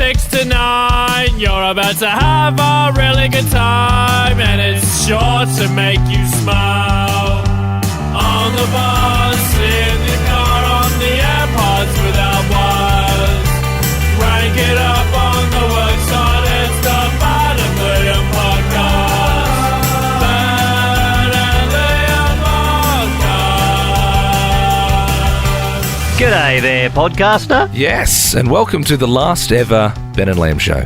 6 to 9. You're about to have a really good time, and it's sure to make you smile. On the bus, in the car, on the AirPods without wires. Rank it up on the worksite, it's the Bad and Liam podcast. Bad and Liam podcast. G'day there, podcaster. Yes, and welcome to the last ever Ben and Liam show.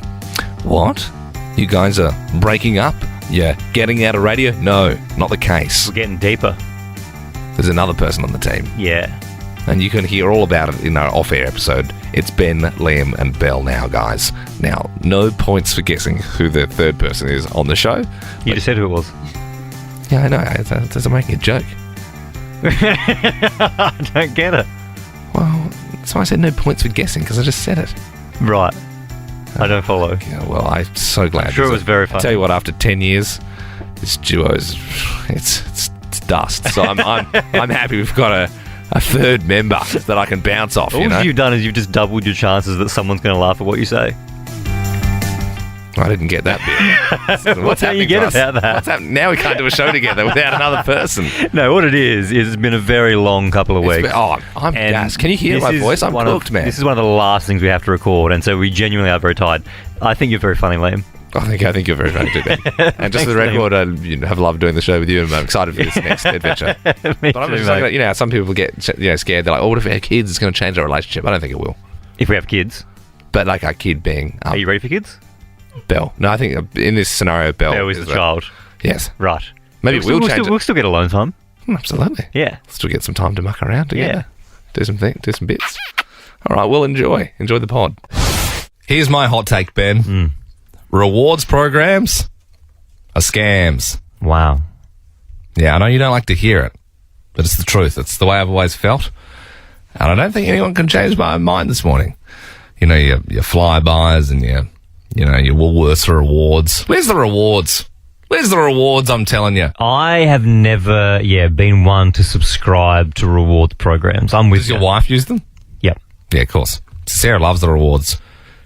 What? You guys are breaking up? You're getting out of radio? No, not the case. We're getting deeper. There's another person on the team, Yeah. and you can hear all about it in our off-air episode. It's Ben, Liam, and Belle now, guys. Now, no points for guessing who the third person is on the show. You just said who it was. Yeah, I know. It's making a joke. I don't get it. Well, so I said no points for guessing because I just said it. Right. I don't follow. Yeah, well, I'm so glad. I'm sure it was very I funny. tell you what, after 10 years, this duo's it's dust. So I'm happy we've got a third member that I can bounce off. All you've done is you've just doubled your chances that someone's going to laugh at what you say. I didn't get that bit. What don't you get about that? What's happening? Now we can't do a show together without another person. No, what it is it's been a very long couple of weeks. I'm And gassed. Can you hear my voice? I'm cooked, man. This is one of the last things we have to record, and so we genuinely are very tired. I think you're very funny, Liam. I think you're very funny too, Ben. And just for the record, I have loved doing the show with you, and I'm excited for this next adventure. Me But I'm too, just mate. like, how some people get scared. They're like, oh, what if we have kids? It's going to change our relationship. I don't think it will. If we have kids. But like our kid being Are you ready for kids? Belle. No, I think in this scenario, Belle There was the child. Yes. Right. Maybe we'll change We'll still get alone time. it. Absolutely. Yeah. Still get some time to muck around together. Yeah. Do some bits. All right, well, enjoy the pod. Here's my hot take, Ben. Rewards programs are scams. Wow. Yeah, I know you don't like to hear it, but it's the truth. It's the way I've always felt. And I don't think anyone can change my mind this morning. You know, your flybys and your Woolworths rewards. Where's the rewards? Where's the rewards, I'm telling you? I have never, been one to subscribe to rewards programs. I'm with Does you. your wife use them? Yep. Yeah, of course. Sarah loves the rewards.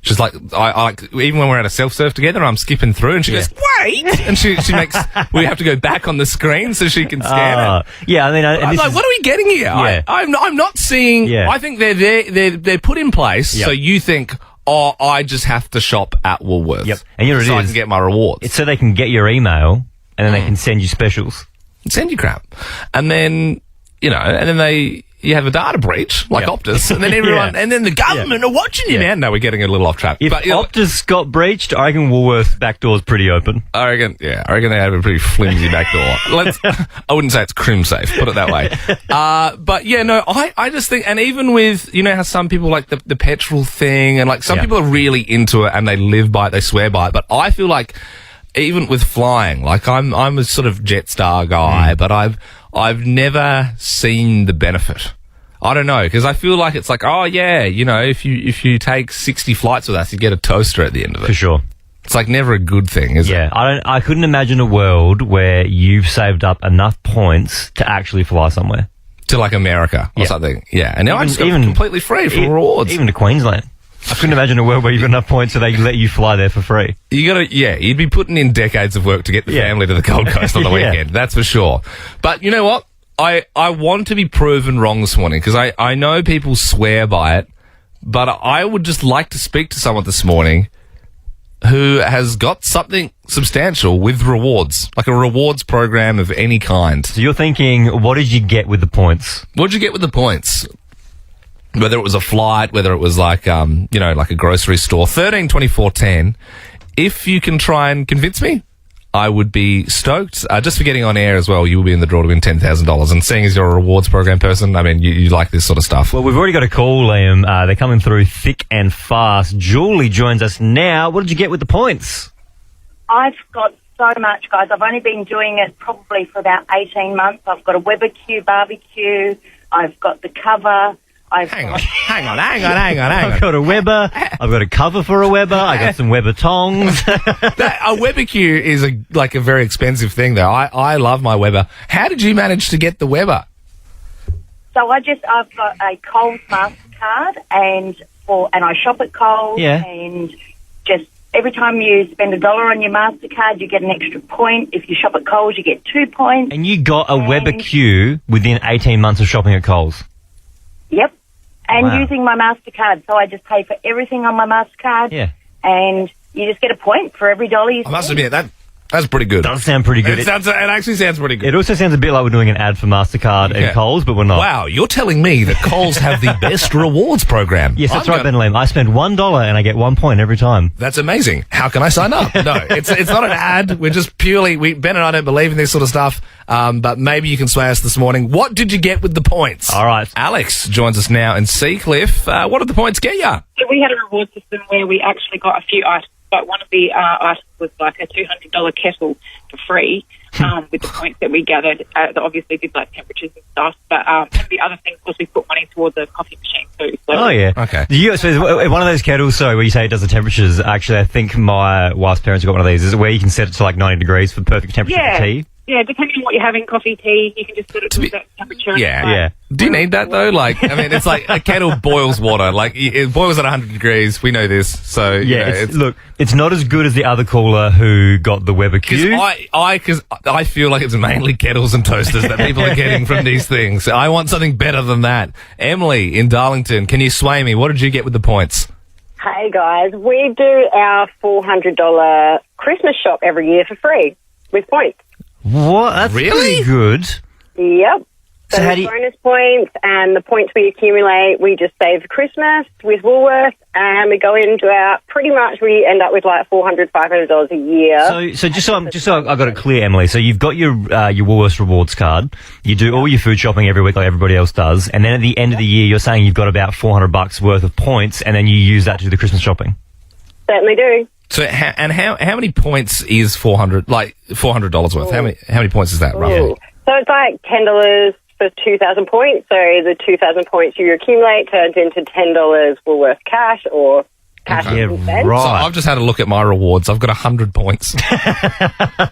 She's like, I like, even when we're at a self-serve together, I'm skipping through and she goes, wait! And she makes, we have to go back on the screen so she can scan it. Yeah, I mean, and I'm this like, what are we getting here? Yeah. I'm not seeing, Yeah. I think they're put in place Yep. so you think, oh, I just have to shop at Woolworths. Yep. And you know what it so I is? can get my rewards. it's so they can get your email and then they can send you specials. Send you crap. And then, and then you have a data breach, like Yep. Optus, and then everyone, Yeah. and then the government are watching you, Yeah. man. No, we're getting a little off track. If But, Optus got breached, I reckon Woolworths' back door's pretty open. I reckon they have a pretty flimsy back door. I wouldn't say it's crim safe, put it that way. But yeah, no, I just think, and even with, how some people like the petrol thing, and like some Yeah. people are really into it and they live by it, they swear by it. But I feel like even with flying, like I'm a sort of Jetstar guy, but I've never seen the benefit. I don't know, because I feel like it's like, oh yeah, if you take 60 flights with us, you get a toaster at the end of it. For sure. It's like never a good thing, is it? Yeah, I couldn't imagine a world where you've saved up enough points to actually fly somewhere. To like America or Yeah. something. Yeah. And now I just got even- completely free for rewards. Even to Queensland. I couldn't imagine a world where you've got enough points so they let you fly there for free. You'd be putting in decades of work to get the Yeah. family to the Gold Coast on the Yeah. weekend. That's for sure. But you know what? I want to be proven wrong this morning because I know people swear by it, but I would just like to speak to someone this morning who has got something substantial with rewards, like a rewards program of any kind. So you're thinking, what did you get with the points? What did you get with the points? Whether it was a flight, whether it was like, like a grocery store. 13, 24, 10. If you can try and convince me, I would be stoked. Just for getting on air as well, you will be in the draw to win $10,000. And seeing as you're a rewards program person, I mean, you like this sort of stuff. Well, we've already got a call, Liam. They're coming through thick and fast. Julie joins us now. What did you get with the points? I've got so much, guys. I've only been doing it probably for about 18 months. I've got a Weber-Q barbecue. I've got the cover. Hang on. I've got a Weber. I've got a cover for a Weber. I got some Weber tongs. A Weber-Q is a very expensive thing, though. I love my Weber. How did you manage to get the Weber? So I've got a Coles MasterCard, and and I shop at Coles. Yeah. And just every time you spend $1 on your MasterCard, you get an extra point. If you shop at Coles, you get 2 points. And you got a Weber queue within 18 months of shopping at Coles. Yep. And Wow. using my MasterCard. So I just pay for everything on my MasterCard. Yeah. And you just get a point for every dollar you I spend. must admit, that's pretty good. Does sound pretty good. It actually sounds pretty good. It also sounds a bit like we're doing an ad for MasterCard Yeah. and Coles, but we're not. Wow, you're telling me that Coles have the best rewards program? Yes, that's I'm right, Ben Lim. I spend $1 and I get 1 point every time. That's amazing. How can I sign up? No, it's not an ad. We're just Ben and I don't believe in this sort of stuff, but maybe you can sway us this morning. What did you get with the points? All right. Alex joins us now in Seacliff. What did the points get you? So we had a reward system where we actually got a few items, but one of the items was like a $200 kettle for free with the points that we gathered. That obviously did like temperatures and stuff, but one of the other things was we put money towards a coffee machine too. So Oh, yeah. Okay. So one of those kettles, sorry, where you say it does the temperatures, actually, I think my wife's parents got one of these. Is it where you can set it to like 90 degrees for perfect temperature for tea? Yeah, depending on what you're having, coffee, tea, you can just set it to a certain temperature. Yeah. Yeah. Do you need that though? Like, I mean, it's like a kettle boils water. Like, it boils at 100 degrees. We know this. So, you know, Yeah, look, it's not as good as the other caller who got the Weber Because Q. I feel like it's mainly kettles and toasters that people are getting from these things. I want something better than that. Emily in Darlington, can you sway me? What did you get with the points? Hey guys, we do our $400 Christmas shop every year for free with points. What? That's Really? pretty good. Yep. So So how there's do you- bonus points, and the points we accumulate, we just save for Christmas with Woolworths, and we go into our, pretty much we end up with like $400, $500 a year. So just so I got it clear, Emily. So you've got your Woolworths rewards card. You do all your food shopping every week, like everybody else does, and then at the end of the year, you're saying you've got about $400 worth of points, and then you use that to do the Christmas shopping. Certainly do. So, how many points is $400? Like $400 worth? How many points is that roughly? Ooh. So it's like $10 for 2,000 points. So the 2,000 points you accumulate turns into $10 Woolworth cash or cash Yeah, instead. right. So I've just had a look at my rewards. I've got 100 points.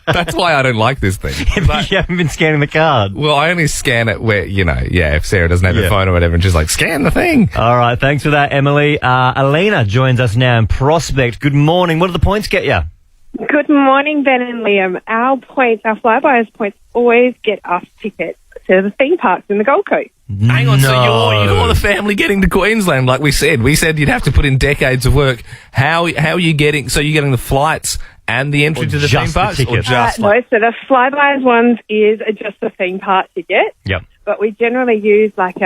That's why I don't like this thing. But- you haven't been scanning the card. well, I only scan it where, if Sarah doesn't have her Yeah. phone or whatever, and she's like, scan the thing. All right, thanks for that, Emily. Alina joins us now in Prospect. Good morning. What do the points get you? Good morning, Ben and Liam. Our Flybuys points always get us tickets to the theme parks in the Gold Coast. Hang on, so No. you're the family getting to Queensland, like we said. We said you'd have to put in decades of work. How are you getting? So you're getting the flights and the entry Or to the just theme the parks, or tickets? just No, so the Flybuys ones is just the theme park ticket, Yep. but we generally use like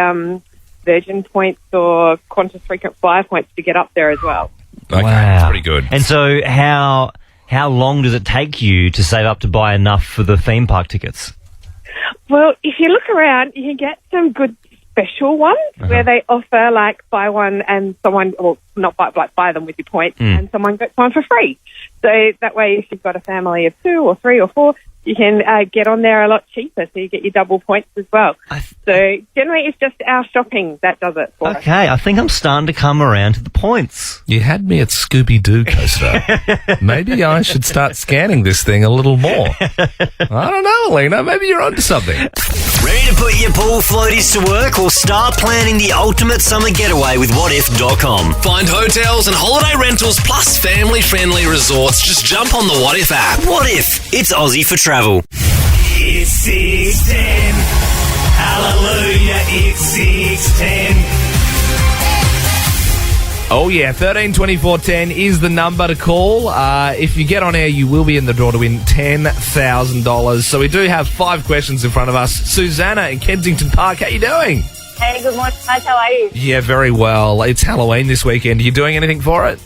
Virgin points or Qantas frequent flyer points to get up there as well. Okay, Wow. that's pretty good. And so how long does it take you to save up to buy enough for the theme park tickets? Well, if you look around, you can get some good special ones where they offer like buy one and someone, or not buy them with your points and someone gets one for free. So that way, if you've got a family of 2 or 3 or 4, you can get on there a lot cheaper, so you get your double points as well. So generally, it's just our shopping that does it for us. Okay, I think I'm starting to come around to the points. You had me at Scooby-Doo Coaster. Maybe I should start scanning this thing a little more. I don't know, Alina. Maybe you're onto something. Ready to put your pool floaties to work? Or start planning the ultimate summer getaway with whatif.com. Find hotels and holiday rentals plus family-friendly resorts. Just jump on the What If app. What If? It's Aussie for travel. It's 6:10. Hallelujah, it's 6:10. Oh, yeah, 132410 is the number to call. If you get on air, you will be in the draw to win $10,000. So we do have 5 questions in front of us. Susanna in Kensington Park, how you doing? Hey, good morning, guys. How are you? Yeah, very well. It's Halloween this weekend. Are you doing anything for it?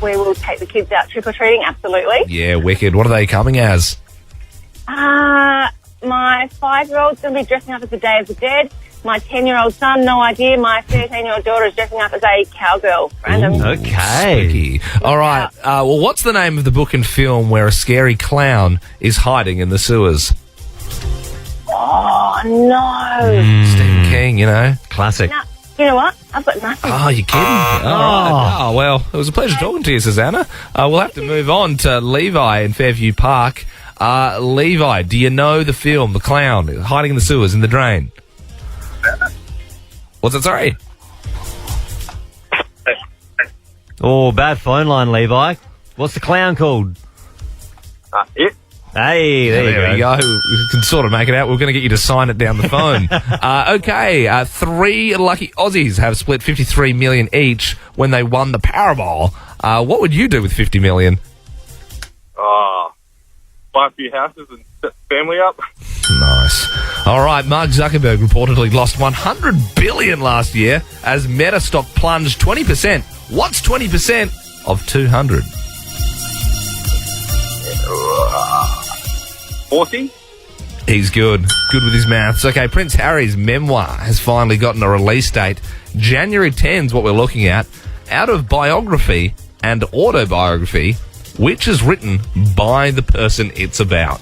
We will take the kids out trick-or-treating, absolutely. Yeah, wicked. What are they coming as? My 5-year-old's going to be dressing up as the Day of the Dead. My 10-year-old son, no idea. My 13-year-old daughter is dressing up as a cowgirl. Random. Okay. Spooky. All right. Well, what's the name of the book and film where a scary clown is hiding in the sewers? Oh, no. Stephen King, you know. Classic. No, you know what? I've got nothing. Oh, you kidding? All right. Oh, well, it was a pleasure talking to you, Susanna. We'll have to move on to Levi in Fairview Park. Levi, do you know the film, The Clown, hiding in the sewers in the drain? What's that, sorry? Oh, bad phone line, Levi. What's the clown called? It. Hey, there we go. We can sort of make it out. We're going to get you to sign it down the phone. Okay, 3 lucky Aussies have split 53 million each when they won the Powerball. What would you do with 50 million? Buy a few houses and set the family up. Nice. All right, Mark Zuckerberg reportedly lost 100 billion last year as Meta stock plunged 20%. What's 20% of 200? 40? He's good. Good with his maths. Okay, Prince Harry's memoir has finally gotten a release date. January 10's what we're looking at. Out of biography and autobiography, which is written by the person it's about?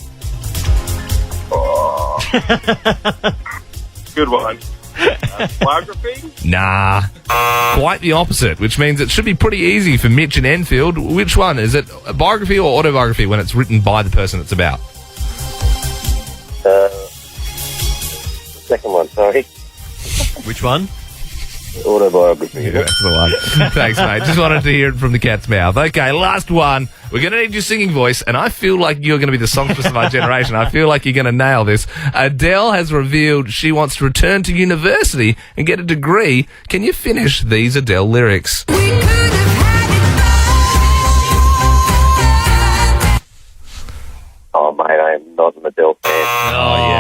Good one. Biography? Nah. Quite the opposite, which means it should be pretty easy for Mitch and Enfield. Which one? Is it a biography or autobiography when it's written by the person it's about? The second one, sorry. Which one? Autobiography. Yeah, that's the one. Thanks, mate. Just wanted to hear it from the cat's mouth. Okay, last one. We're going to need your singing voice, and I feel like you're going to be the songstress of our generation. I feel like you're going to nail this. Adele has revealed she wants to return to university and get a degree. Can you finish these Adele lyrics? Oh, mate, I am not an Adele fan. Oh, yeah.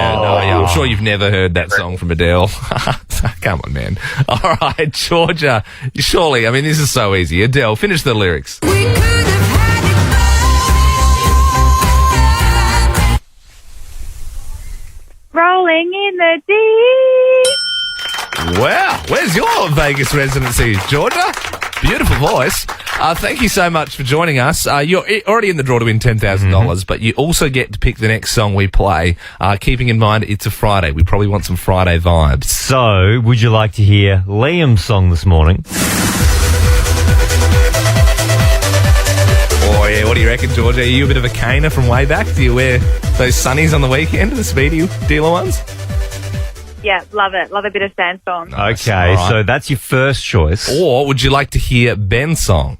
I'm sure you've never heard that song from Adele. Come on, man. All right, Georgia. Surely, I mean, this is so easy. Adele, finish the lyrics. Rolling in the deep. Wow. Where's your Vegas residency, Georgia? Beautiful voice. Thank you so much for joining us. You're already in the draw to win $10,000, but you also get to pick the next song we play, keeping in mind it's a Friday. We probably want some Friday vibes. So, would you like to hear Liam's song this morning? Oh, yeah. What do you reckon, Georgia? Are you a bit of a caner from way back? Do you wear those sunnies on the weekend, the Speedy dealer ones? Yeah, love it. Love a bit of Sandstorm. Okay, All right. so that's your first choice. Or would you like to hear Ben's song?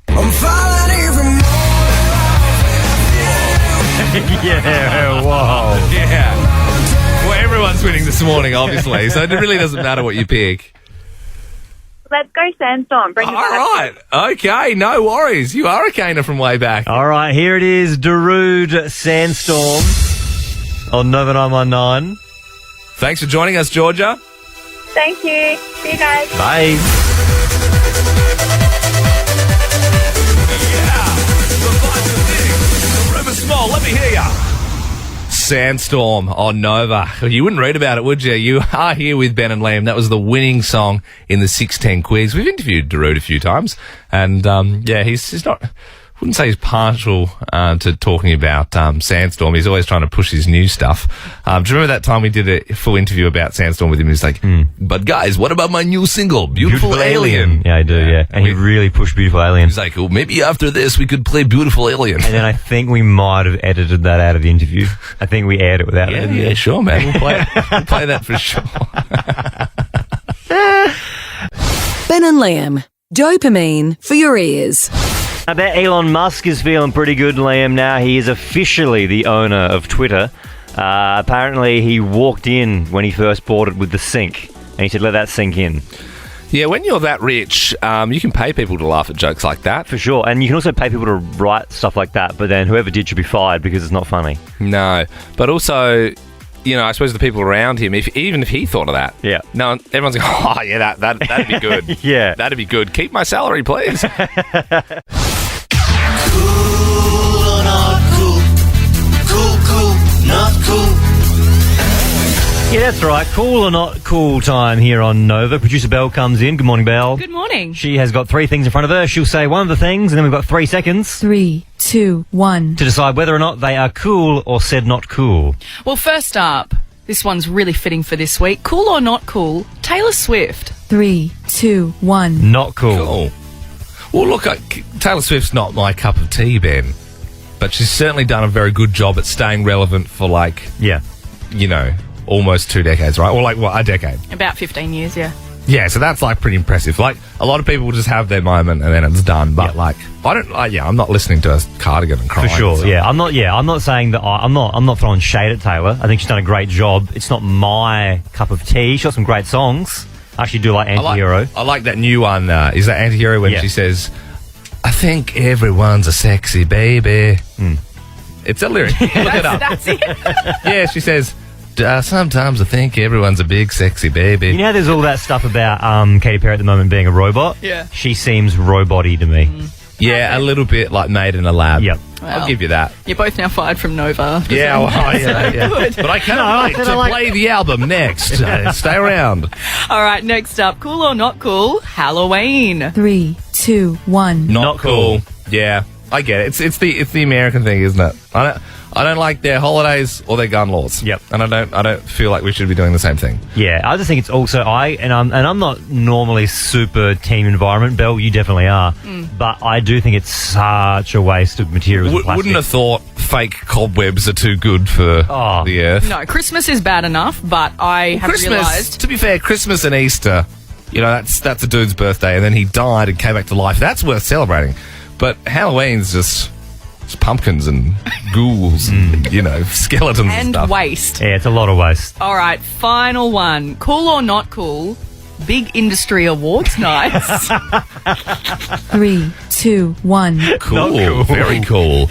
Yeah, whoa. Yeah. Well, everyone's winning this morning, obviously, so it really doesn't matter what you pick. Let's go Sandstorm. Bring All it back. right. Okay, no worries. You are a caner from way back. All right, here it is, Darude Sandstorm on Nova 919. Thanks for joining us, Georgia. Thank you. See you guys. Bye. The room is small. Let me hear ya. Sandstorm on Nova. You wouldn't read about it, would you? You are here with Ben and Liam. That was the winning song in the 610 quiz. We've interviewed Darude a few times, and yeah, he's not. Wouldn't say he's partial to talking about Sandstorm. He's always trying to push his new stuff. Do you remember that time we did a full interview about Sandstorm with him? He's like, but guys, what about my new single, Beautiful Alien? Yeah, I do, yeah. And he really pushed Beautiful Alien. He's like, well, maybe after this we could play Beautiful Alien. And then I think we might have edited that out of the interview. I think we aired it without it. Yeah, sure, man. We'll play it. We'll play that for sure. Ben and Liam, dopamine for your ears. I bet Elon Musk is feeling pretty good, Liam, now. He is officially the owner of Twitter. Apparently, he walked in when he first bought it with the sink, and he said, let that sink in. Yeah, when you're that rich, you can pay people to laugh at jokes like that. For sure, and you can also pay people to write stuff like that, but then whoever did should be fired because it's not funny. No, but also, you know, I suppose the people around him, even if he thought of that. Yeah. No, everyone's going, oh, yeah, that'd be good. Yeah. That'd be good. Keep my salary, please. Cool or not cool? Cool, cool, not cool. Yeah, that's right. Cool or not cool time here on Nova. Producer Belle comes in. Good morning, Belle. Good morning. She has got 3 things in front of her. She'll say one of the things, and then we've got 3 seconds 3, 2, 1. to decide whether or not they are cool or said not cool. Well, first up, this one's really fitting for this week. Cool or not cool? Taylor Swift. 3, 2, 1. Not cool. Cool. Well, look, Taylor Swift's not my cup of tea, Ben, but she's certainly done a very good job at staying relevant for, like, Yeah. you know, almost 2 decades, right? Or, like, what, a decade? About 15 years, yeah. Yeah, so that's like pretty impressive. Like a lot of people just have their moment and then it's done. But like, I'm not listening to a cardigan and crying. For sure, so. yeah. I'm not saying that. I'm not throwing shade at Taylor. I think she's done a great job. It's not my cup of tea. She's got some great songs. I actually do like Anti-Hero. I like that new one. Is that Anti-Hero when she says, "I think everyone's a sexy baby." It's a lyric. Look it up. That's it. Yeah, she says, sometimes I think everyone's a big sexy baby. You know how there's all that stuff about Katy Perry at the moment being a robot? Yeah. She seems robot-y to me. Yeah, a little bit like made in a lab. Yep. I'll give you that. You're both now fired from Nova. Yeah, yeah. Good. But I cannot wait to play the album next. Stay around. All right, next up, cool or not cool, Halloween. 3, 2, 1. Not cool. Yeah, I get it. It's the American thing, isn't it? I don't like their holidays or their gun laws. Yep. And I don't feel like we should be doing the same thing. Yeah, I just think it's also I'm not normally super team environment, Belle. You definitely are, but I do think it's such a waste of materials. and plastic. Wouldn't have thought fake cobwebs are too good for the earth. No, Christmas is bad enough, but I have realised... To be fair, Christmas and Easter, that's a dude's birthday, and then he died and came back to life. That's worth celebrating. But Halloween's just pumpkins and ghouls and, skeletons and stuff. And waste. Yeah, it's a lot of waste. All right, final one. Cool or not cool, big industry awards nights. 3, 2, 1. Cool. Very cool.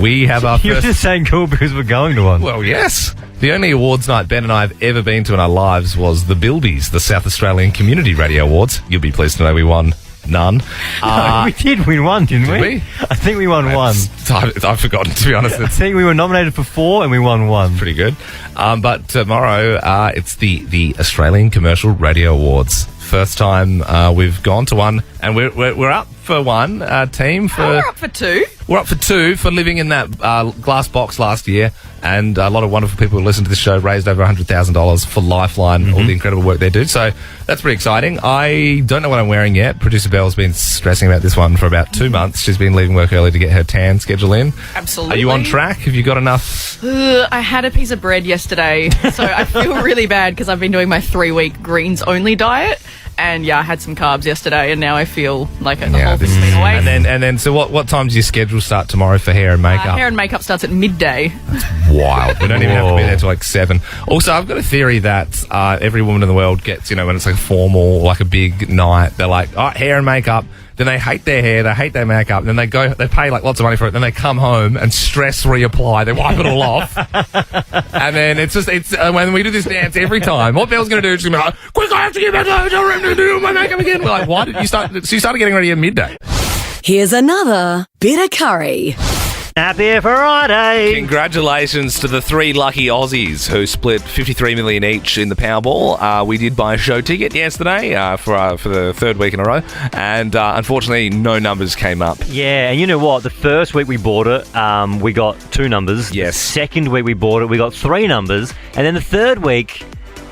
We have our You're first... just saying cool because we're going to one. Well, yes. The only awards night Ben and I have ever been to in our lives was the Bilbies, the South Australian Community Radio Awards. You'll be pleased to know we won none. No, we did win one, didn't we? I think we won one. I've forgotten, to be honest. I think we were nominated for 4 and we won 1. Pretty good. But tomorrow, it's the Australian Commercial Radio Awards. First time we've gone to one, and we're up for one team. We're up for 2. We're up for 2 for living in that glass box last year, and a lot of wonderful people who listen to this show raised over $100,000 for Lifeline, all the incredible work they do. So that's pretty exciting. I don't know what I'm wearing yet. Producer Belle's been stressing about this one for about 2 months. She's been leaving work early to get her tan schedule in. Absolutely. Are you on track? Have you got enough? I had a piece of bread yesterday, so I feel really bad because I've been doing my 3-week greens-only diet. And I had some carbs yesterday, and now I feel like the whole thing's been away. And then, so what time does your schedule start tomorrow for hair and makeup? Hair and makeup starts at midday. Wild. We don't even have to be there till like 7. Also, I've got a theory that every woman in the world gets, when it's like formal, like a big night, they're like, hair and makeup. Then they hate their hair, they hate their makeup, then they pay like lots of money for it, then they come home and stress reapply, they wipe it all off. And then it's when we do this dance every time, what Belle's going to do is she's going to be like, quick, I have to get back to the hotel room to do my makeup again. We're like, why did you start? So you started getting ready at midday. Here's another bit of curry. Happy Friday! Congratulations to the 3 lucky Aussies who split $53 million each in the Powerball. We did buy a show ticket yesterday for the 3rd week in a row, and unfortunately, no numbers came up. Yeah, and you know what? The first week we bought it, we got 2 numbers. Yes. The second week we bought it, we got 3 numbers, and then the 3rd week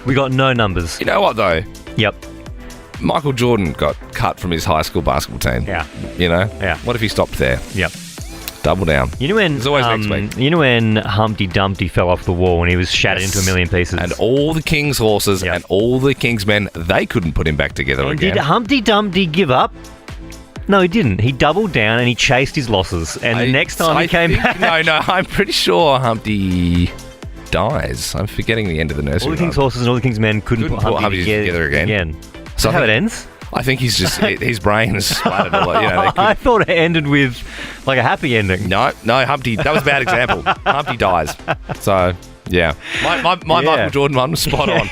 we got no numbers. You know what though? Yep. Michael Jordan got cut from his high school basketball team. Yeah. Yeah. What if he stopped there? Yep. Double down. You know when There's always next week. You know when Humpty Dumpty fell off the wall and he was shattered into a million pieces? And all the king's horses and all the king's men, they couldn't put him back together again. Did Humpty Dumpty give up? No, he didn't. He doubled down and he chased his losses. And the next time he came back... No, I'm pretty sure Humpty dies. I'm forgetting the end of the nursery. All the king's horses and all the king's men couldn't put Humpty together again. So that's how it ends? I think he's just his brain is splattered all over. I thought it ended with like a happy ending. No, Humpty. That was a bad example. Humpty dies. So yeah, my Michael Jordan one was spot on.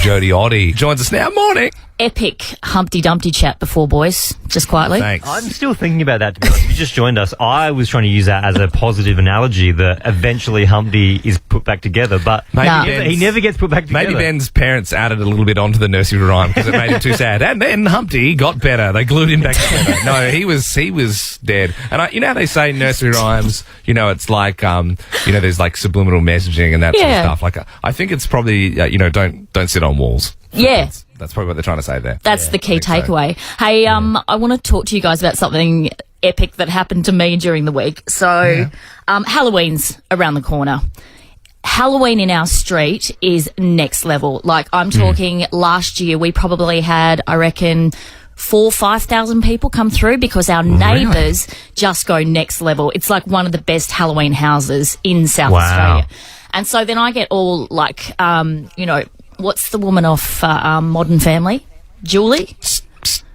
Jodie Oddy joins us now. Morning. Epic Humpty Dumpty chat before, boys. Just quietly. Thanks. I'm still thinking about that, to be honest. If you just joined us, I was trying to use that as a positive analogy that eventually Humpty is put back together, but he never gets put back together. Maybe Ben's parents added a little bit onto the nursery rhyme because it made him too sad. And then Humpty got better. They glued him back together. No, he was dead. And you know how they say nursery rhymes, it's like, there's like subliminal messaging and that sort of stuff. Like, I think it's probably, don't sit on walls. Yeah. That's probably what they're trying to say there. That's the key takeaway. So. Hey, I want to talk to you guys about something epic that happened to me during the week. So, Halloween's around the corner. Halloween in our street is next level. Like, I'm talking last year, we probably had, I reckon, 4,000 or 5,000 people come through because our neighbours just go next level. It's like one of the best Halloween houses in South Australia. And so then I get all like, what's the woman off Modern Family? Julie?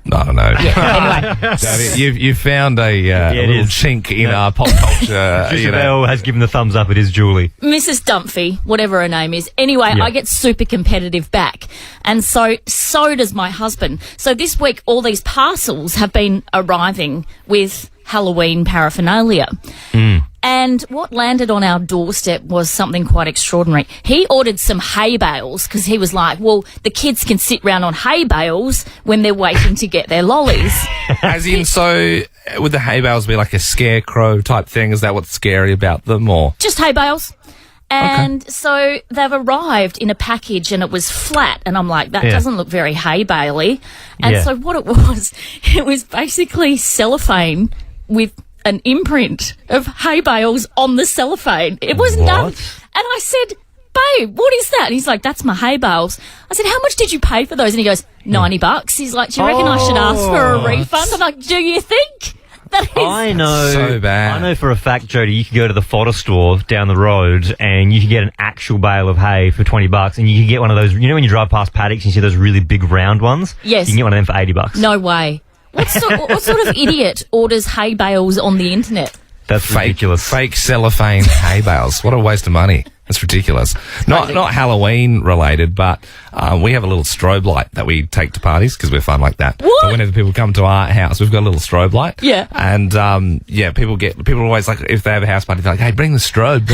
I don't know. Yeah, anyway. You found a little chink in our pop culture. Isabel has given the thumbs up. It is Julie. Mrs. Dumphy, whatever her name is. Anyway, I get super competitive back. And so does my husband. So this week, all these parcels have been arriving with Halloween paraphernalia. And what landed on our doorstep was something quite extraordinary. He ordered some hay bales because he was like, well, the kids can sit round on hay bales when they're waiting to get their lollies. As in, so would the hay bales be like a scarecrow type thing? Is that what's scary about them, or just hay bales? And so they've arrived in a package and it was flat. And I'm like, that doesn't look very hay baley. And so what it was basically cellophane with an imprint of hay bales on the cellophane. It wasn't done. And I said, babe, what is that? And he's like, that's my hay bales. I said, how much did you pay for those? And he goes, $90. He's like, do you reckon I should ask for a refund? I'm like, do you think? That is I know. So bad. I know for a fact, Jodie, you could go to the fodder store down the road and you can get an actual bale of hay for $20, and you can get one of those. You know when you drive past paddocks and you see those really big round ones? Yes. You can get one of them for $80. No way. What sort of idiot orders hay bales on the internet? That's ridiculous. Fake cellophane hay bales. What a waste of money. That's ridiculous. Not Halloween related, but we have a little strobe light that we take to parties because we're fun like that. What? So whenever people come to our house, we've got a little strobe light. Yeah. And people always like, if they have a house party, they're like, hey, bring the strobe.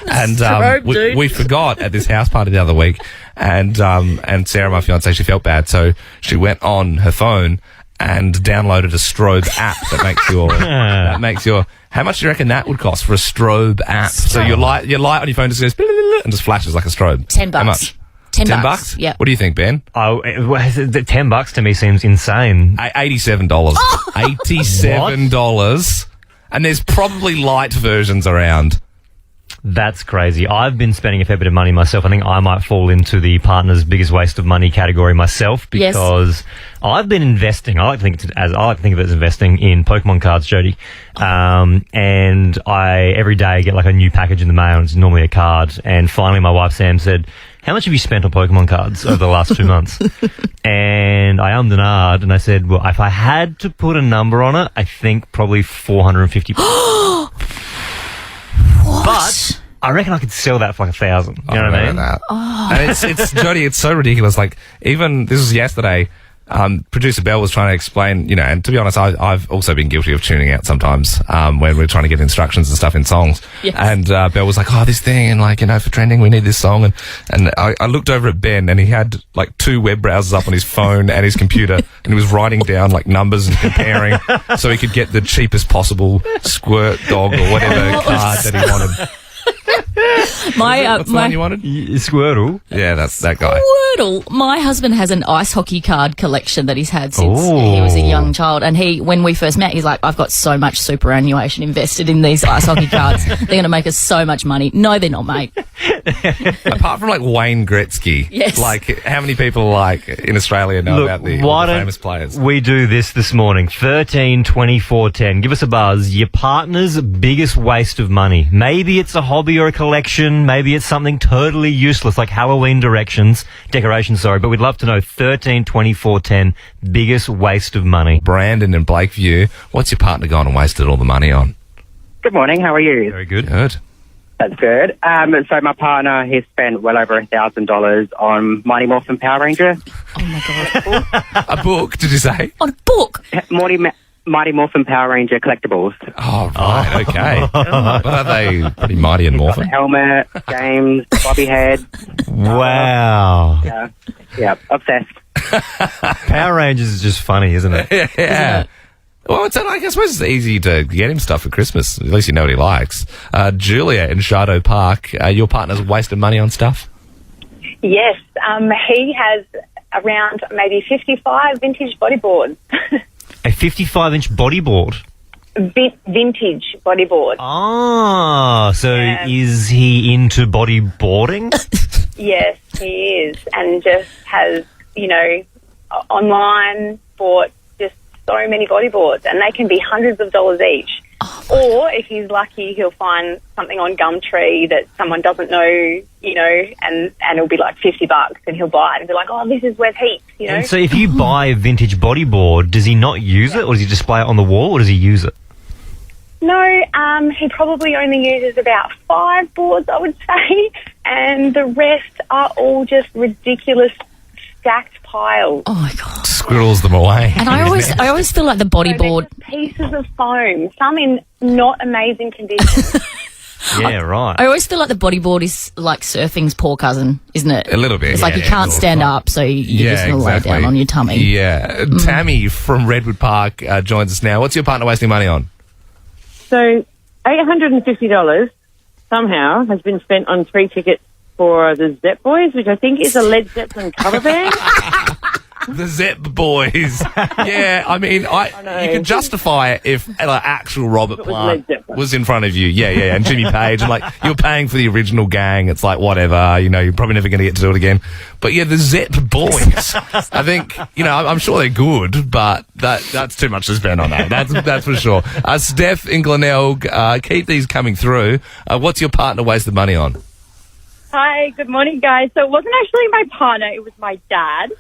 And strobe, we forgot at this house party the other week, and Sarah, my fiance, she felt bad, so she went on her phone and downloaded a strobe app that makes your how much do you reckon that would cost for a strobe app? So your light on your phone just goes and just flashes like a strobe. $10. How much? $10? Yeah. What do you think, Ben? Oh, $10 to me seems insane. $87. $87. And there's probably light versions around. That's crazy. I've been spending a fair bit of money myself. I think I might fall into the partner's biggest waste of money category myself because I've been investing. I like to think of it as investing in Pokemon cards, Jodie. And I every day get like a new package in the mail, and it's normally a card. And finally, my wife Sam said, "How much have you spent on Pokemon cards over the last 2 months?" And I ummed and ahed, and I said, "Well, if I had to put a number on it, I think probably $450." But I reckon I could sell that for like $1,000. You know what I mean? And it's Jodie, it's so ridiculous. Like, even this was yesterday. Producer Belle was trying to explain, and to be honest, I've also been guilty of tuning out sometimes when we're trying to get instructions and stuff in songs. Yes. And Belle was like, "Oh, this thing, and like, for trending, we need this song." And I looked over at Ben, and he had like 2 web browsers up on his phone and his computer, and he was writing down like numbers and comparing so he could get the cheapest possible squirt dog or whatever card that he wanted. What's the one you wanted? Squirtle. Yeah, that's that guy. Squirtle. My husband has an ice hockey card collection that he's had since he was a young child. And when we first met, he's like, I've got so much superannuation invested in these ice hockey cards. They're going to make us so much money. No, they're not, mate. Apart from like Wayne Gretzky, yes. Like how many people like in Australia know about the famous players? We do this morning. 13 24 10. Give us a buzz. Your partner's biggest waste of money. Maybe it's a hobby or a collection. Maybe it's something totally useless like Halloween decorations. But we'd love to know 13 24 10. Biggest waste of money. Brandon in Blakeview, what's your partner gone and wasted all the money on? Good morning. How are you? Very good. Good. That's good. So my partner, he spent well over $1,000 on Mighty Morphin Power Ranger. Oh my God. A book, did you say? On a book? Mighty Morphin Power Ranger collectibles. Oh, right. Okay. But are they pretty mighty and morphin? Helmet, games, bobby head. Wow. Yeah. Obsessed. Power Rangers is just funny, isn't it? Yeah. Isn't it? Well, I suppose it's easy to get him stuff for Christmas. At least you know what he likes. Julia in Shadow Park, your partner's wasted money on stuff? Yes, he has around maybe 55 vintage bodyboards. A 55-inch bodyboard? vintage bodyboard. Ah, so is he into bodyboarding? Yes, he is, and just has, online bought just so many bodyboards, and they can be hundreds of dollars each. Or if he's lucky, he'll find something on Gumtree that someone doesn't know, and it'll be like $50, and he'll buy it and be like, "Oh, this is worth heaps," And so if you buy a vintage bodyboard, does he not use it, or does he display it on the wall, or does he use it? No, he probably only uses about 5 boards, I would say, and the rest are all just ridiculous stacked piles. Oh my God. Squirrels them away. And I always feel like the bodyboard. Pieces of foam, some in not amazing condition. Yeah, right. I always feel like the bodyboard is like surfing's poor cousin, isn't it? A little bit. It's like you can't stand up, so you're just going to lay down on your tummy. Yeah. Tammy from Redwood Park joins us now. What's your partner wasting money on? So $850 somehow has been spent on 3 tickets for the Zepp Boys, which I think is a Led Zeppelin cover band. The Zepp Boys. Yeah, I mean, you can justify it if actual Robert Plant was in front of you. Yeah, and Jimmy Page, and you're paying for the original gang. It's like, whatever, you're probably never going to get to do it again. But yeah, the Zepp Boys, I think, I'm sure they're good, but that's too much to spend on that. That's for sure. Steph in Glenelg, keep these coming through. What's your partner wasted money on? Hi, good morning, guys. So it wasn't actually my partner, it was my dad.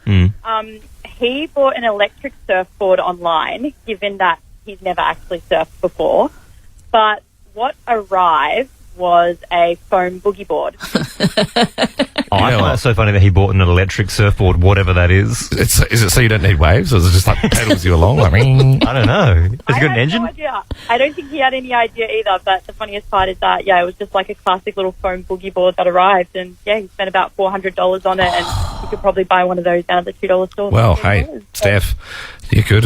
He bought an electric surfboard online, given that he's never actually surfed before. But what arrived was a foam boogie board. I find it so funny that he bought an electric surfboard, whatever that is. Is it so you don't need waves, or is it just pedals you along? I don't know. Has it got an engine? No idea. I don't think he had any idea either, but the funniest part is that, it was just like a classic little foam boogie board that arrived, and he spent about $400 on it, and you could probably buy one of those down at the $2 store. Well, hey, Steph, you could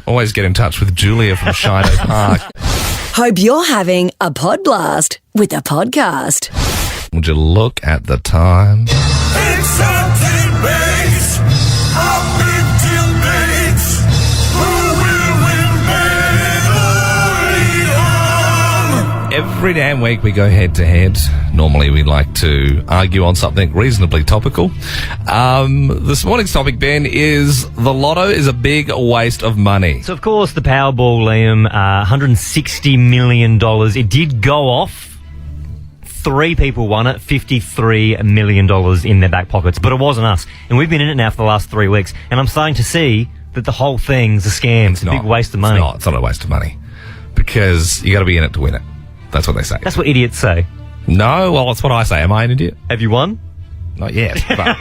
always get in touch with Julia from Shido Park. Hope you're having a pod blast with the podcast. Would you look at the time? It's a debate, a big debate. Who will win medal? Every damn week we go head to head. Normally we like to argue on something reasonably topical. This morning's topic, Ben, is the Lotto is a big waste of money. So, of course, the Powerball, Liam, $160 million. It did go off. 3 people won it, $53 million in their back pockets. But it wasn't us. And we've been in it now for the last 3 weeks. And I'm starting to see that the whole thing's a scam. It's a big waste of money. It's not a waste of money. Because you got to be in it to win it. That's what they say. That's what idiots say. No, well, that's what I say. Am I an idiot? Have you won? Not yet, but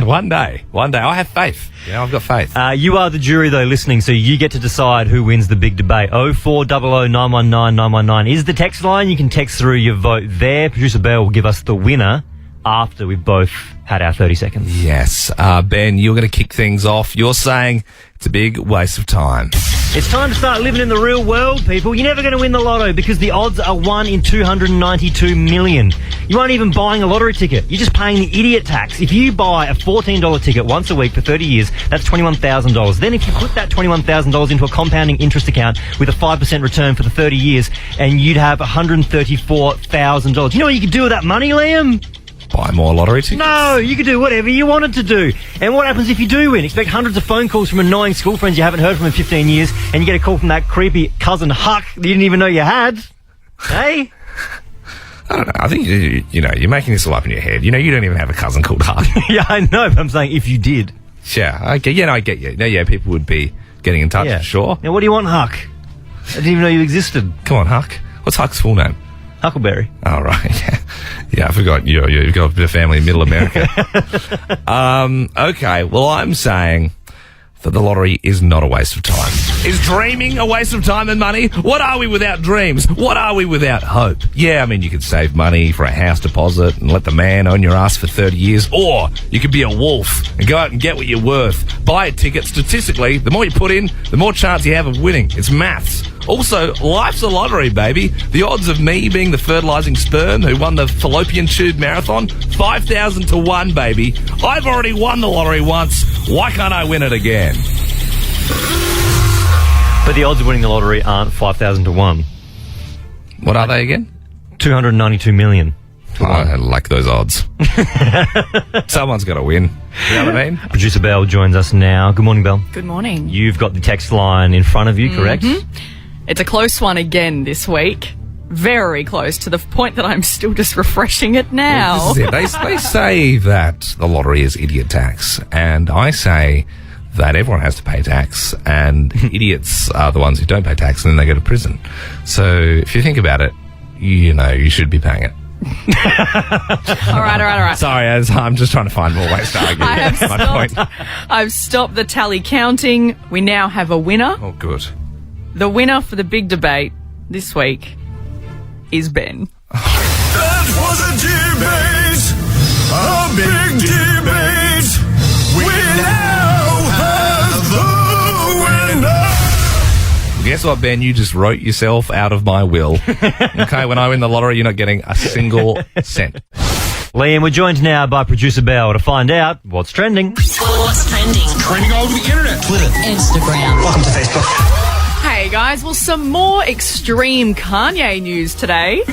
one day. I have faith. I've got faith. You are the jury, though, listening, so you get to decide who wins the big debate. 0400 919 919 is the text line. You can text through your vote there. Producer Bell will give us the winner after we've both had our 30 seconds. Yes. Ben, you're going to kick things off. You're saying it's a big waste of time. It's time to start living in the real world, people. You're never going to win the Lotto because the odds are 1 in 292 million. You aren't even buying a lottery ticket. You're just paying the idiot tax. If you buy a $14 ticket once a week for 30 years, that's $21,000. Then if you put that $21,000 into a compounding interest account with a 5% return for the 30 years, and you'd have $134,000. You know what you could do with that money, Liam? Buy more lottery tickets? No, you could do whatever you wanted to do. And what happens if you do win? Expect hundreds of phone calls from annoying school friends you haven't heard from in 15 years, and you get a call from that creepy cousin Huck that you didn't even know you had. Hey? I don't know. I think, you're making this all up in your head. You don't even have a cousin called Huck. Yeah, I know, but I'm saying if you did. Yeah, okay. Yeah, no, I get you. No, yeah, people would be getting in touch, for sure. Now, what do you want, Huck? I didn't even know you existed. Come on, Huck. What's Huck's full name? Huckleberry. Oh, right. Yeah, I forgot. You've got a bit of family in Middle America. Okay, well, I'm saying that the lottery is not a waste of time. Is dreaming a waste of time and money? What are we without dreams? What are we without hope? Yeah, I mean, you could save money for a house deposit and let the man own your ass for 30 years, or you could be a wolf and go out and get what you're worth. Buy a ticket. Statistically, the more you put in, the more chance you have of winning. It's maths. Also, life's a lottery, baby. The odds of me being the fertilizing sperm who won the fallopian tube marathon, 5,000 to 1, baby. I've already won the lottery once. Why can't I win it again? But the odds of winning the lottery aren't 5,000 to 1. What are they again? 292 million. I like those odds. Someone's got to win. You know what I mean? Producer Belle joins us now. Good morning, Belle. Good morning. You've got the text line in front of you, correct? It's a close one again this week. Very close, to the point that I'm still just refreshing it now. This is it. They say that the lottery is idiot tax, and I say that everyone has to pay tax, and idiots are the ones who don't pay tax, and then they go to prison. So if you think about it, you should be paying it. All right. Sorry, I'm just trying to find more ways to argue. I've stopped the tally counting. We now have a winner. Oh, good. The winner for the big debate this week is Ben. That was a debate, a big debate. We now have the winner. Guess what, Ben? You just wrote yourself out of my will. Okay, when I win the lottery, you're not getting a single cent. Liam, we're joined now by producer Belle to find out what's trending. What's trending? Trending all over the internet. Twitter. Instagram. Welcome to Facebook. Hey guys, well, some more extreme Kanye news today.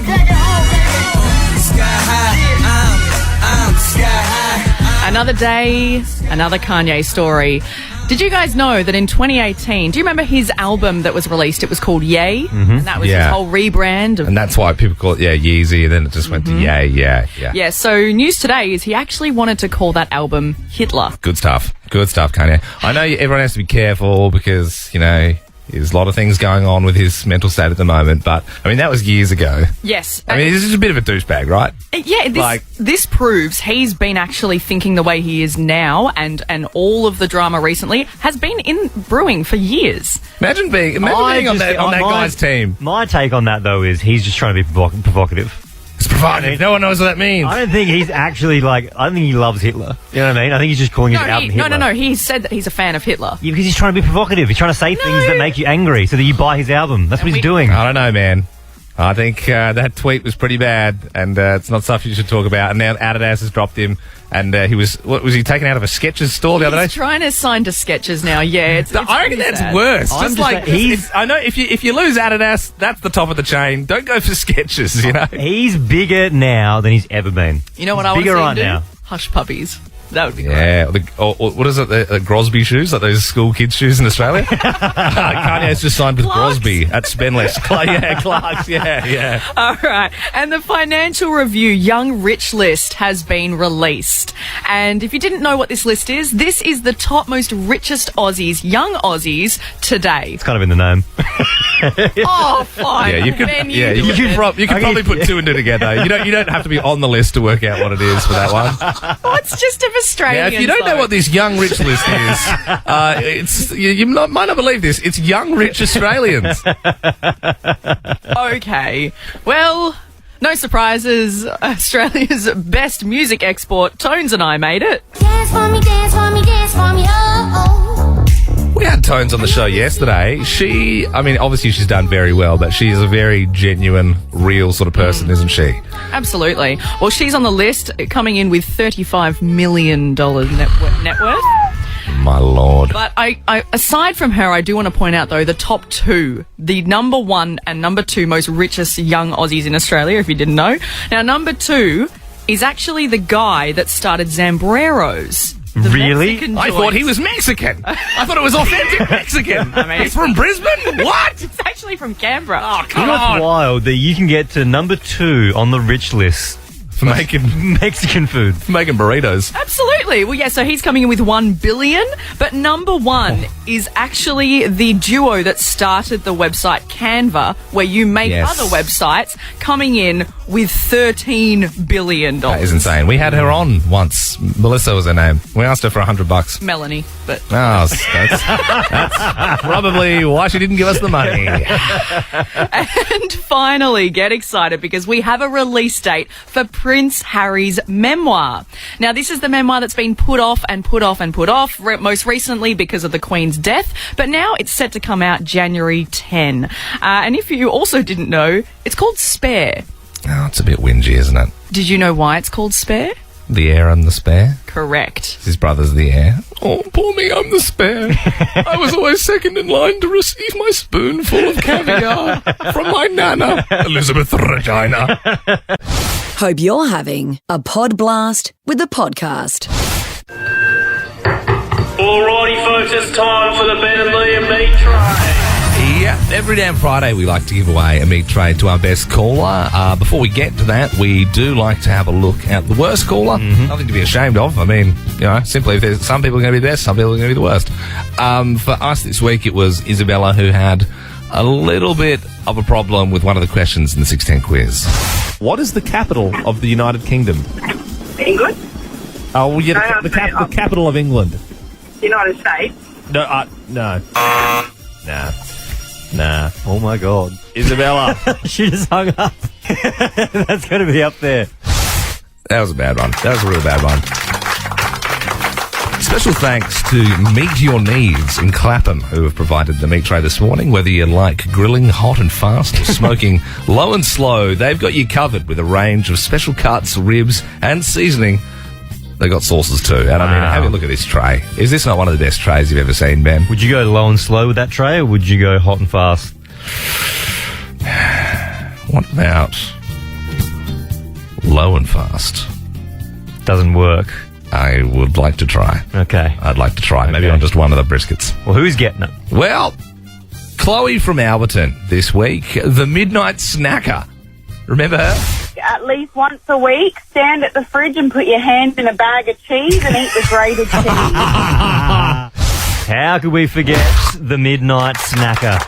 Another day, another Kanye story. Did you guys know that in 2018, do you remember his album that was released? It was called Yay, and that was his whole rebrand. And that's why people call it, Yeezy, and then it just went to Yay, Yeah, so news today is he actually wanted to call that album Hitler. Good stuff, Kanye. I know everyone has to be careful because, there's a lot of things going on with his mental state at the moment, but, that was years ago. Yes. He's just a bit of a douchebag, right? Yeah, this proves he's been actually thinking the way he is now, and all of the drama recently has been in brewing for years. Imagine being on that guy's team. My take on that, though, is he's just trying to be provocative. It's provocative. No one knows what that means. I don't think he's actually I don't think he loves Hitler. You know what I mean? I think he's just calling his album Hitler. No. He said that he's a fan of Hitler. Yeah, because he's trying to be provocative. He's trying to say things that make you angry so that you buy his album. That's what he's doing. I don't know, man. I think that tweet was pretty bad, and it's not stuff you should talk about. And now Adidas has dropped him, and was he taken out of a Skechers store the other day? He's trying to sign to Skechers now. Yeah, I reckon that's sad. worse. I know if you lose Adidas, that's the top of the chain. Don't go for Skechers. He's bigger now than he's ever been. You know what I bigger want to see right him now? do? Hush puppies. That would be great. Yeah, what is it? The Grosby shoes, like those school kids' shoes in Australia. Kanye's just signed with Clarks. Grosby at Spenless. Clarks. Yeah. All right, and the Financial Review Young Rich list has been released. And if you didn't know what this list is, this is the top most richest Aussies, young Aussies, today. It's kind of in the name. Oh, fine. Yeah, you could. Ben, You could probably put two and two together. You don't have to be on the list to work out what it is for that one. Oh, it's just of Australians. Now, if you don't know what this young rich list is, you might not believe this. It's young rich Australians. Okay. Well, no surprises. Australia's best music export, Tones and I, made it. Dance for me, dance for me, dance for me, oh. We had Tones on the show yesterday. Obviously she's done very well, but she is a very genuine, real sort of person, isn't she? Absolutely. Well, she's on the list, coming in with $35 million net worth. My lord. But I aside from her, I do want to point out, though, the top two, the number one and number two most richest young Aussies in Australia, if you didn't know. Now, number two is actually the guy that started Zambreros. Really? I thought he was Mexican. I thought it was authentic Mexican. He's from Brisbane? What? It's actually from Canberra. Oh, You know what's wild? That you can get to number 2 on the rich list for making Mexican food. For making burritos. Absolutely. Well, yeah, so he's coming in with $1 billion, but number one is actually the duo that started the website Canva, where you make other websites, coming in with $13 billion. That is insane. We had her on once. Melissa was her name. We asked her for $100. Melanie, but... Oh, that's probably why she didn't give us the money. And finally, get excited because we have a release date for Prince Harry's memoir. Now, this is the memoir that's been put off and put off and put off, most recently because of the Queen's death, but now it's set to come out January 10. And if you also didn't know, it's called Spare. Oh, it's a bit whingy, isn't it? Did you know why it's called Spare? The heir and the spare? Correct. His brother's the heir. Oh, poor me, I'm the spare. I was always second in line to receive my spoonful of caviar from my nana, Elizabeth Regina. Hope you're having a pod blast with the podcast. Alrighty, folks, it's time for the Ben and Liam meat tray. Yeah, every damn Friday we like to give away a meat tray to our best caller. Before we get to that, we do like to have a look at the worst caller. Nothing to be ashamed of. I mean, simply if there's some people are going to be the best, some people are going to be the worst. For us this week, it was Isabella who had a little bit of a problem with one of the questions in the 610 quiz. What is the capital of the United Kingdom? England? Oh, well, yeah, the capital of England. United States? No, no. Nah. Oh, my God. Isabella. She just hung up. That's going to be up there. That was a bad one. That was a real bad one. Special thanks to Meet Your Needs in Clapham, who have provided the meat tray this morning. Whether you like grilling hot and fast or smoking low and slow, they've got you covered with a range of special cuts, ribs, and seasoning. They got sauces too. And I mean, have a look at this tray. Is this not one of the best trays you've ever seen, Ben? Would you go low and slow with that tray, or would you go hot and fast? What about low and fast? Doesn't work. I would like to try. Okay. I'd like to try. Maybe on just one of the briskets. Well, who's getting it? Well, Chloe from Alberton this week, the Midnight Snacker. Remember her? At least once a week, stand at the fridge and put your hand in a bag of cheese and eat the grated cheese. How could we forget the Midnight Snacker?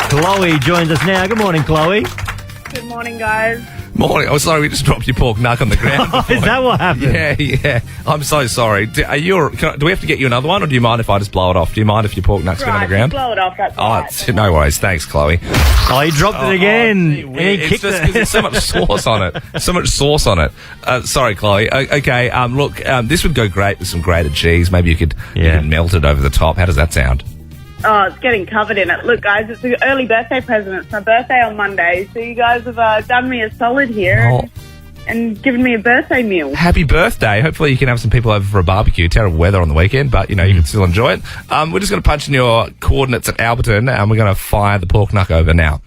Chloe joins us now. Good morning, Chloe. Good morning, guys. Morning. Oh, sorry, we just dropped your pork knuck on the ground. Is that what happened? Yeah. I'm so sorry. Do we have to get you another one, or do you mind if I just blow it off? Do you mind if your pork knuck's been on the ground? Blow it off, that's right. No worries. Thanks, Chloe. Oh, he dropped it again. It's just because there's so much sauce on it. So much sauce on it. Sorry, Chloe. Okay, look, this would go great with some grated cheese. Maybe you could melt it over the top. How does that sound? Oh, it's getting covered in it. Look, guys, it's an early birthday present. It's my birthday on Monday, so you guys have done me a solid here and given me a birthday meal. Happy birthday. Hopefully you can have some people over for a barbecue. Terrible weather on the weekend, but, you can still enjoy it. We're just going to punch in your coordinates at Alberton, and we're going to fire the pork knuck over now.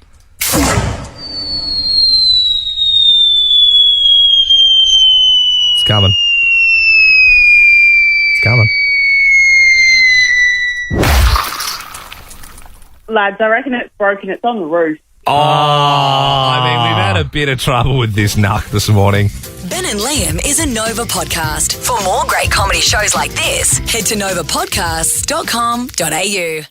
It's coming. It's coming. Lads, I reckon it's broken. It's on the roof. Oh, I mean, we've had a bit of trouble with this knuck this morning. Ben and Liam is a Nova podcast. For more great comedy shows like this, head to novapodcasts.com.au.